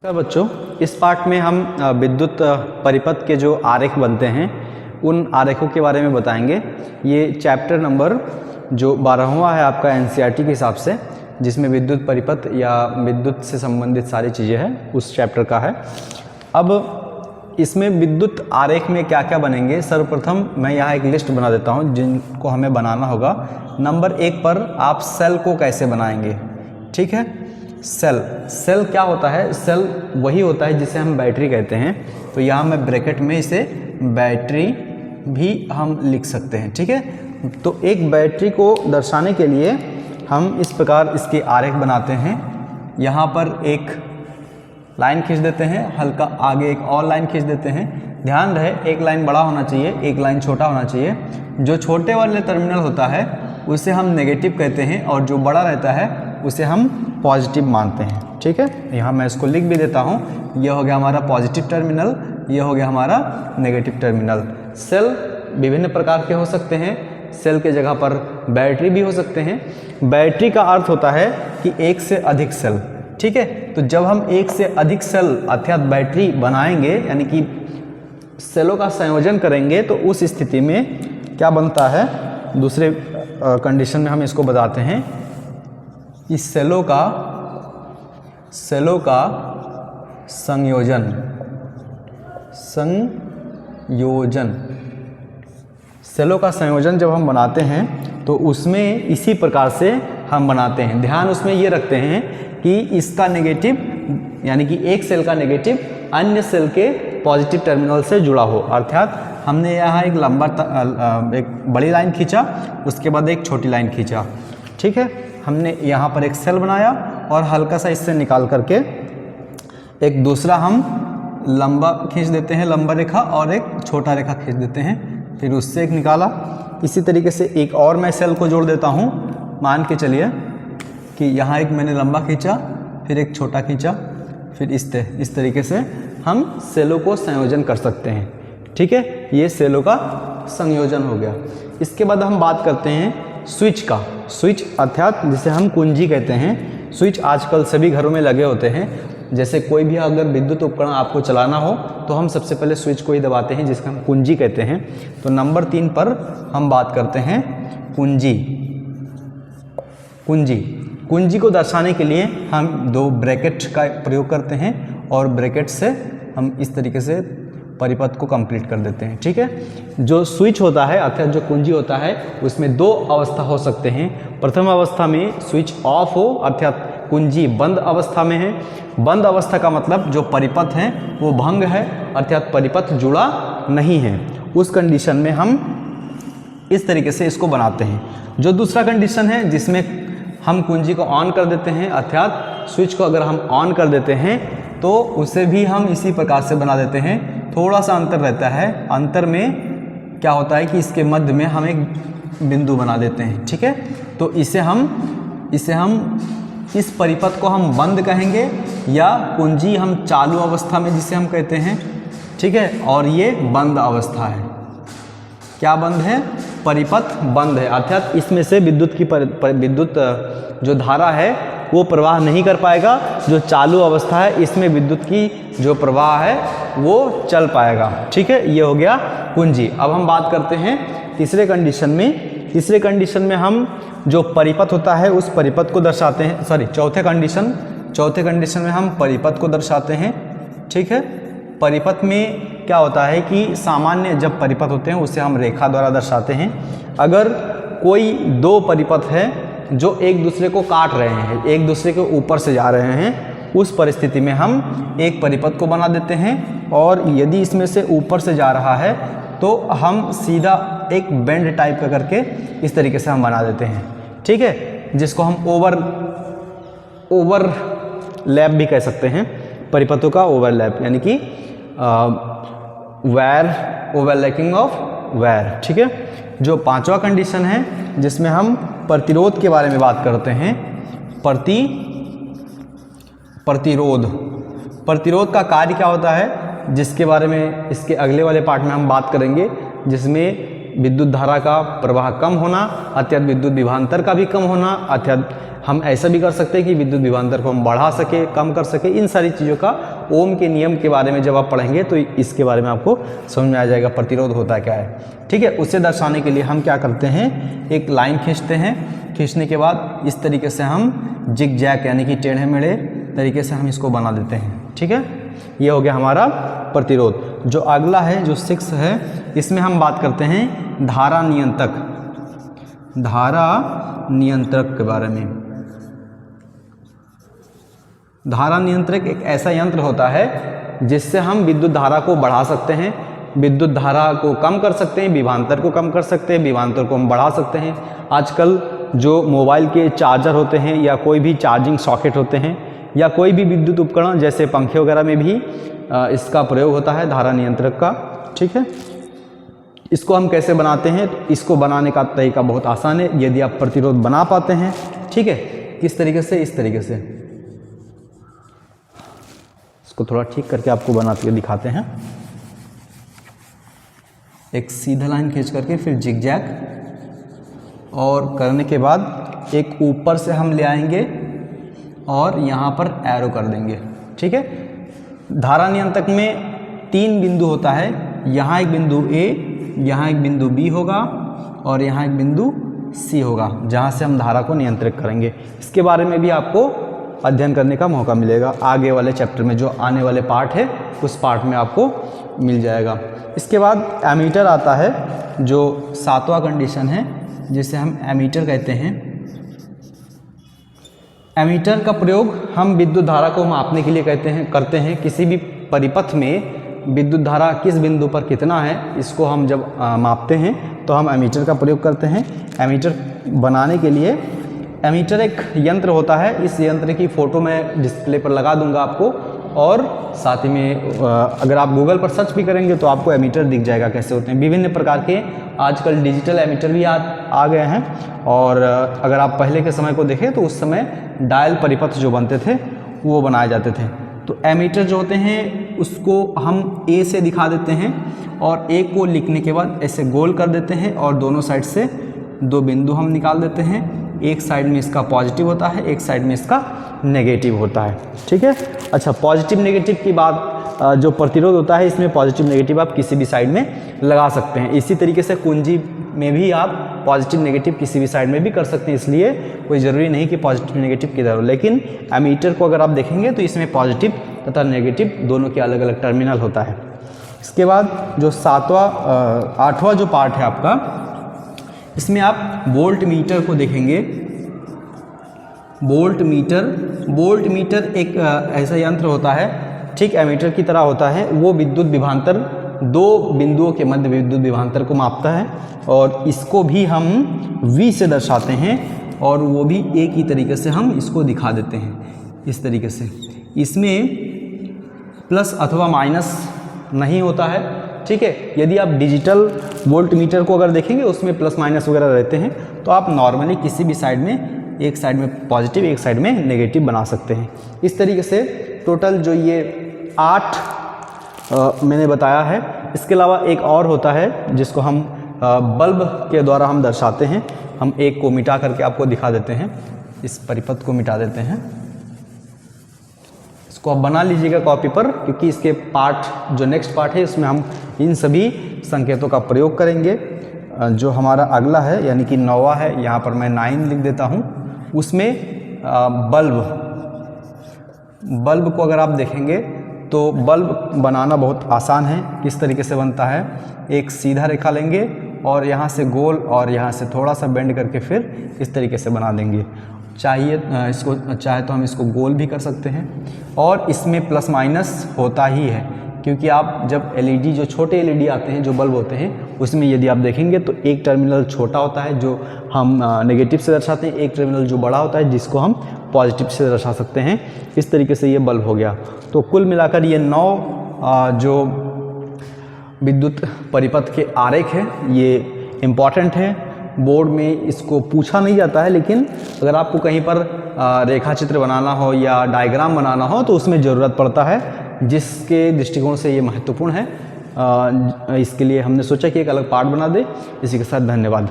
नमस्कार बच्चों, इस पार्ट में हम विद्युत परिपथ के जो आरेख बनते हैं उन आरेखों के बारे में बताएंगे। ये चैप्टर नंबर जो 12वां है आपका एनसीईआरटी के हिसाब से, जिसमें विद्युत परिपथ या विद्युत से संबंधित सारी चीज़ें हैं, उस चैप्टर का है। अब इसमें विद्युत आरेख में क्या क्या बनेंगे, सर्वप्रथम मैं यहाँ एक लिस्ट बना देता हूँ जिनको हमें बनाना होगा। नंबर 1 पर आप सेल को कैसे बनाएंगे, ठीक है। सेल क्या होता है? सेल वही होता है जिसे हम बैटरी कहते हैं। तो यहाँ मैं ब्रैकेट में इसे बैटरी भी हम लिख सकते हैं, ठीक है। तो एक बैटरी को दर्शाने के लिए हम इस प्रकार इसके आरेख बनाते हैं। यहाँ पर एक लाइन खींच देते हैं, हल्का आगे एक और लाइन खींच देते हैं। ध्यान रहे, एक लाइन बड़ा होना चाहिए, एक लाइन छोटा होना चाहिए। जो छोटे वाले टर्मिनल होता है उसे हम नेगेटिव कहते हैं और जो बड़ा रहता है उसे हम पॉजिटिव मानते हैं, ठीक है। यहाँ मैं इसको लिख भी देता हूँ। यह हो गया हमारा पॉजिटिव टर्मिनल, यह हो गया हमारा नेगेटिव टर्मिनल। सेल विभिन्न प्रकार के हो सकते हैं। सेल के जगह पर बैटरी भी हो सकते हैं। बैटरी का अर्थ होता है कि एक से अधिक सेल, ठीक है। तो जब हम एक से अधिक सेल अर्थात बैटरी बनाएंगे, यानी कि सेलों का संयोजन करेंगे, तो उस स्थिति में क्या बनता है, दूसरे कंडीशन में हम इसको बताते हैं कि सेलों का संयोजन सेलों का संयोजन जब हम बनाते हैं तो उसमें इसी प्रकार से हम बनाते हैं। ध्यान उसमें ये रखते हैं कि इसका नेगेटिव, यानी कि एक सेल का नेगेटिव अन्य सेल के पॉजिटिव टर्मिनल से जुड़ा हो। अर्थात हमने यहाँ एक एक बड़ी लाइन खींचा, उसके बाद एक छोटी लाइन खींचा, ठीक है। हमने यहाँ पर एक सेल बनाया और हल्का सा इससे निकाल करके एक दूसरा हम लंबा खींच देते हैं, लंबा रेखा, और एक छोटा रेखा खींच देते हैं, फिर उससे एक निकाला। इसी तरीके से एक और मैं सेल को जोड़ देता हूँ। मान के चलिए कि यहाँ एक मैंने लंबा खींचा, फिर एक छोटा खींचा, फिर इस तरीके से हम सेलों को संयोजन कर सकते हैं, ठीक है। ये सेलों का संयोजन हो गया। इसके बाद हम बात करते हैं स्विच का। स्विच अर्थात जिसे हम कुंजी कहते हैं। स्विच आजकल सभी घरों में लगे होते हैं। जैसे कोई भी अगर विद्युत उपकरण आपको चलाना हो तो हम सबसे पहले स्विच को ही दबाते हैं, जिसका हम कुंजी कहते हैं। तो नंबर 3 पर हम बात करते हैं कुंजी को दर्शाने के लिए हम 2 ब्रैकेट का प्रयोग करते हैं और ब्रैकेट से हम इस तरीके से परिपथ को कंप्लीट कर देते हैं, ठीक है। जो स्विच होता है अर्थात जो कुंजी होता है उसमें 2 अवस्था हो सकते हैं। प्रथम अवस्था में स्विच ऑफ हो, अर्थात कुंजी बंद अवस्था में है। बंद अवस्था का मतलब जो परिपथ है वो भंग है, अर्थात परिपथ जुड़ा नहीं है। उस कंडीशन में हम इस तरीके से इसको बनाते हैं। जो दूसरा कंडीशन है जिसमें हम कुंजी को ऑन कर देते हैं, अर्थात स्विच को अगर हम ऑन कर देते हैं तो उसे भी हम इसी प्रकार से बना देते हैं। थोड़ा सा अंतर रहता है। अंतर में क्या होता है कि इसके मध्य में हम एक बिंदु बना देते हैं, ठीक है। तो इसे हम इस परिपथ को हम बंद कहेंगे, या कुंजी हम चालू अवस्था में जिसे हम कहते हैं, ठीक है। और ये बंद अवस्था है। क्या बंद है? परिपथ बंद है, अर्थात इसमें से विद्युत जो धारा है वो प्रवाह नहीं कर पाएगा। जो चालू अवस्था है इसमें विद्युत की जो प्रवाह है वो चल पाएगा, ठीक है। ये हो गया कुंजी। अब हम बात करते हैं तीसरे कंडीशन में। तीसरे कंडीशन में हम जो परिपथ होता है उस परिपथ को दर्शाते हैं। चौथे कंडीशन में हम परिपथ को दर्शाते हैं, ठीक है। परिपथ में क्या होता है कि सामान्य जब परिपथ होते हैं उसे हम रेखा द्वारा दर्शाते हैं। अगर कोई 2 परिपथ है जो एक दूसरे को काट रहे हैं, एक दूसरे के ऊपर से जा रहे हैं, उस परिस्थिति में हम एक परिपथ को बना देते हैं। और यदि इसमें से ऊपर से जा रहा है तो हम सीधा एक बेंड टाइप का करके इस तरीके से हम बना देते हैं, ठीक है। जिसको हम ओवरलैप भी कह सकते हैं, परिपथों का ओवरलैप, यानी कि ओवरलैपिंग ऑफ वायर, ठीक है। जो 5वां कंडीशन है जिसमें हम प्रतिरोध के बारे में बात करते हैं। प्रतिरोध का कार्य क्या होता है, जिसके बारे में इसके अगले वाले पार्ट में हम बात करेंगे, जिसमें विद्युत धारा का प्रवाह कम होना, अर्थात विद्युत विभवांतर का भी कम होना, अर्थात हम ऐसा भी कर सकते हैं कि विद्युत विभवांतर को हम बढ़ा सके, कम कर सके। इन सारी चीज़ों का ओम के नियम के बारे में जब आप पढ़ेंगे तो इसके बारे में आपको समझ में आ जाएगा प्रतिरोध होता क्या है। ठीक है, उसे दर्शाने के लिए हम क्या करते हैं, एक लाइन खींचते हैं। खींचने के बाद इस तरीके से हम जिग जैग यानी कि टेढ़े मेढ़े तरीके से हम इसको बना देते हैं। ठीक है, ये हो गया हमारा प्रतिरोध। जो अगला है जो 6 है, इसमें हम बात करते हैं धारा नियंत्रक, धारा नियंत्रक के बारे में। धारा नियंत्रक एक ऐसा यंत्र होता है जिससे हम विद्युत धारा को बढ़ा सकते हैं, विद्युत धारा को कम कर सकते हैं, विभवांतर को कम कर सकते हैं, विभवांतर को हम बढ़ा सकते हैं। आजकल जो मोबाइल के चार्जर होते हैं या कोई भी चार्जिंग सॉकेट होते हैं या कोई भी विद्युत उपकरण जैसे पंखे वगैरह में भी इसका प्रयोग होता है धारा नियंत्रक का। ठीक है, इसको हम कैसे बनाते हैं, तो इसको बनाने का तरीका बहुत आसान है यदि आप प्रतिरोध बना पाते हैं। ठीक है, किस तरीके से, इस तरीके से इसको थोड़ा ठीक करके आपको बनाते हुए दिखाते हैं। एक सीधा लाइन खींच करके फिर जिग जैग और करने के बाद एक ऊपर से हम ले आएंगे और यहाँ पर एरो कर देंगे। ठीक है, धारा नियंत्रक में 3 बिंदु होता है, यहाँ एक बिंदु ए, यहाँ एक बिंदु बी होगा और यहाँ एक बिंदु सी होगा जहाँ से हम धारा को नियंत्रित करेंगे। इसके बारे में भी आपको अध्ययन करने का मौका मिलेगा आगे वाले चैप्टर में, जो आने वाले पार्ट है उस पार्ट में आपको मिल जाएगा। इसके बाद एमीटर आता है जो 7वां कंडीशन है जिसे हम एमीटर कहते हैं। एमीटर का प्रयोग हम विद्युत धारा को मापने के लिए करते हैं। किसी भी परिपथ में विद्युत धारा किस बिंदु पर कितना है इसको हम जब मापते हैं तो हम एमीटर का प्रयोग करते हैं। एमीटर बनाने के लिए, एमीटर एक यंत्र होता है, इस यंत्र की फ़ोटो मैं डिस्प्ले पर लगा दूंगा आपको, और साथ ही में अगर आप गूगल पर सर्च भी करेंगे तो आपको एमीटर दिख जाएगा कैसे होते हैं। विभिन्न प्रकार के आजकल डिजिटल एमीटर भी आ गए हैं, और अगर आप पहले के समय को देखें तो उस समय डायल परिपथ जो बनते थे वो बनाए जाते थे। तो एमीटर जो होते हैं उसको हम ए से दिखा देते हैं और ए को लिखने के बाद ऐसे गोल कर देते हैं और दोनों साइड से 2 बिंदु हम निकाल देते हैं। एक साइड में इसका पॉजिटिव होता है, एक साइड में इसका नेगेटिव होता है। ठीक है, अच्छा, पॉजिटिव नेगेटिव की बात, जो प्रतिरोध होता है इसमें पॉजिटिव नेगेटिव आप किसी भी साइड में लगा सकते हैं। इसी तरीके से कुंजी में भी आप पॉजिटिव नेगेटिव किसी भी साइड में भी कर सकते हैं, इसलिए कोई ज़रूरी नहीं कि पॉजिटिव नेगेटिव किधर हो। लेकिन एमीटर को अगर आप देखेंगे तो इसमें पॉजिटिव तथा नेगेटिव दोनों के अलग अलग टर्मिनल होता है। इसके बाद जो 8वां जो पार्ट है आपका, इसमें आप वोल्ट मीटर को देखेंगे। वोल्ट मीटर एक ऐसा यंत्र होता है, ठीक एमीटर की तरह होता है। वो विद्युत विभवांतर, 2 बिंदुओं के मध्य विद्युत विभवांतर को मापता है, और इसको भी हम V से दर्शाते हैं, और वो भी एक ही तरीके से हम इसको दिखा देते हैं इस तरीके से। इसमें प्लस अथवा माइनस नहीं होता है। ठीक है, यदि आप डिजिटल वोल्ट मीटर को अगर देखेंगे उसमें प्लस माइनस वगैरह रहते हैं, तो आप नॉर्मली किसी भी साइड में, एक साइड में पॉजिटिव एक साइड में नेगेटिव बना सकते हैं। इस तरीके से टोटल जो ये 8 मैंने बताया है। इसके अलावा एक और होता है जिसको हम बल्ब के द्वारा हम दर्शाते हैं। हम एक को मिटा करके आपको दिखा देते हैं, इस परिपथ को मिटा देते हैं। इसको आप बना लीजिएगा कॉपी पर, क्योंकि इसके पार्ट जो नेक्स्ट पार्ट है उसमें हम इन सभी संकेतों का प्रयोग करेंगे। जो हमारा अगला है यानी कि 9वां है, यहाँ पर मैं 9 लिख देता हूँ। उसमें बल्ब को अगर आप देखेंगे तो बल्ब बनाना बहुत आसान है। किस तरीके से बनता है, एक सीधा रेखा लेंगे और यहाँ से गोल और यहाँ से थोड़ा सा बेंड करके फिर इस तरीके से बना देंगे। चाहे तो हम इसको गोल भी कर सकते हैं, और इसमें प्लस माइनस होता ही है, क्योंकि आप जब एलईडी, जो छोटे एलईडी आते हैं, जो बल्ब होते हैं, उसमें यदि आप देखेंगे तो एक टर्मिनल छोटा होता है जो हम नेगेटिव से दर्शाते हैं, एक टर्मिनल जो बड़ा होता है जिसको हम पॉजिटिव से दर्शा सकते हैं। इस तरीके से ये बल्ब हो गया। तो कुल मिलाकर ये 9 जो विद्युत परिपथ के आरेख है ये इम्पॉर्टेंट है। बोर्ड में इसको पूछा नहीं जाता है, लेकिन अगर आपको कहीं पर रेखा चित्र बनाना हो या डायग्राम बनाना हो तो उसमें ज़रूरत पड़ता है, जिसके दृष्टिकोण से ये महत्वपूर्ण है। इसके लिए हमने सोचा कि एक अलग पार्ट बना दे। इसी के साथ धन्यवाद।